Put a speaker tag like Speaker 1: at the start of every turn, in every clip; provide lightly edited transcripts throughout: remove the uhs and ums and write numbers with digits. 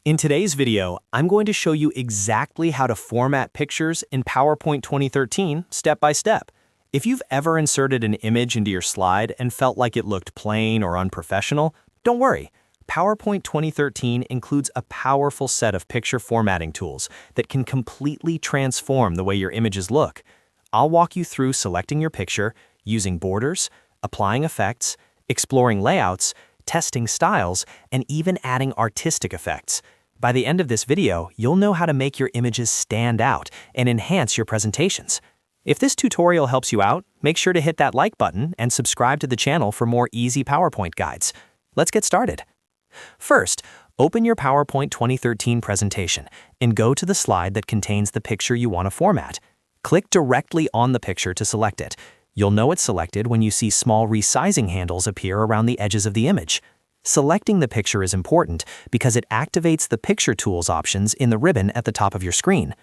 Speaker 1: In today's video, I'm going to show you exactly how to format pictures in PowerPoint 2013 step by step. If you've ever inserted an image into your slide and felt like it looked plain or unprofessional, don't worry. PowerPoint 2013 includes a powerful set of picture formatting tools that can completely transform the way your images look. I'll walk you through selecting your picture, using borders, applying effects, exploring layouts, testing styles, and even adding artistic effects. By the end of this video, you'll know how to make your images stand out and enhance your presentations. If this tutorial helps you out, make sure to hit that like button and subscribe to the channel for more easy PowerPoint guides. Let's get started. First, open your PowerPoint 2013 presentation and go to the slide that contains the picture you want to format. Click directly on the picture to select it. You'll know it's selected when you see small resizing handles appear around the edges of the image. Selecting the picture is important because it activates the Picture Tools options in the ribbon at the top of your screen.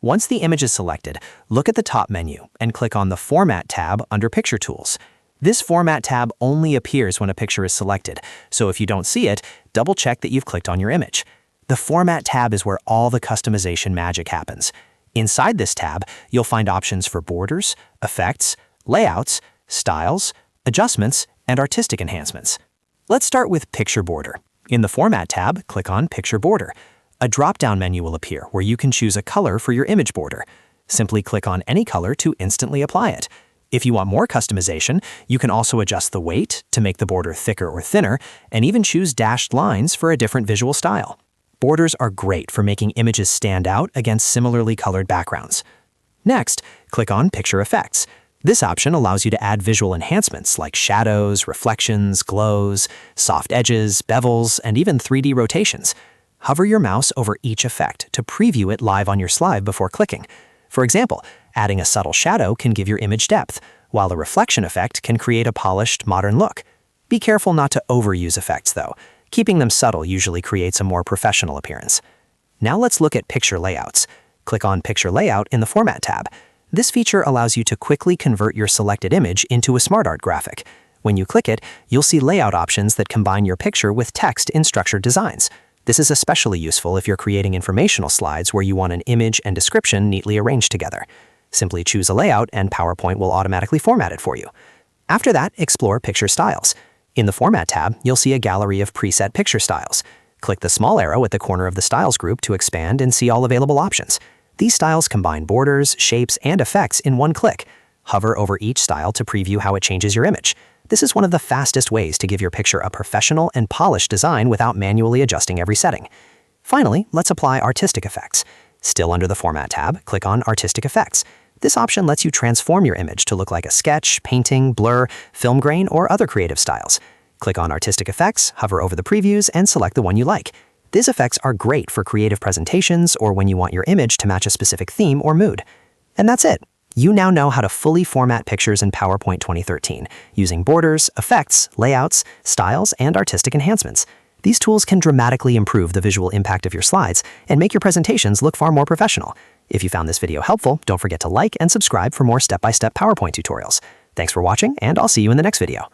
Speaker 1: Once the image is selected, look at the top menu and click on the Format tab under Picture Tools. This Format tab only appears when a picture is selected, so if you don't see it, double-check that you've clicked on your image. The Format tab is where all the customization magic happens. Inside this tab, you'll find options for borders, effects, layouts, styles, adjustments, and artistic enhancements. Let's start with Picture Border. In the Format tab, click on Picture Border. A drop-down menu will appear where you can choose a color for your image border. Simply click on any color to instantly apply it. If you want more customization, you can also adjust the weight to make the border thicker or thinner, and even choose dashed lines for a different visual style. Borders are great for making images stand out against similarly colored backgrounds. Next, click on Picture Effects. This option allows you to add visual enhancements like shadows, reflections, glows, soft edges, bevels, and even 3D rotations. Hover your mouse over each effect to preview it live on your slide before clicking. For example, adding a subtle shadow can give your image depth, while a reflection effect can create a polished, modern look. Be careful not to overuse effects, though. Keeping them subtle usually creates a more professional appearance. Now let's look at picture layouts. Click on Picture Layout in the Format tab. This feature allows you to quickly convert your selected image into a SmartArt graphic. When you click it, you'll see layout options that combine your picture with text in structured designs. This is especially useful if you're creating informational slides where you want an image and description neatly arranged together. Simply choose a layout and PowerPoint will automatically format it for you. After that, explore Picture Styles. In the Format tab, you'll see a gallery of preset picture styles. Click the small arrow at the corner of the Styles group to expand and see all available options. These styles combine borders, shapes, and effects in one click. Hover over each style to preview how it changes your image. This is one of the fastest ways to give your picture a professional and polished design without manually adjusting every setting. Finally, let's apply artistic effects. Still under the Format tab, click on Artistic Effects. This option lets you transform your image to look like a sketch, painting, blur, film grain, or other creative styles. Click on Artistic Effects, hover over the previews, and select the one you like. These effects are great for creative presentations or when you want your image to match a specific theme or mood. And that's it. You now know how to fully format pictures in PowerPoint 2013 using borders, effects, layouts, styles, and artistic enhancements. These tools can dramatically improve the visual impact of your slides and make your presentations look far more professional. If you found this video helpful, don't forget to like and subscribe for more step-by-step PowerPoint tutorials. Thanks for watching, and I'll see you in the next video.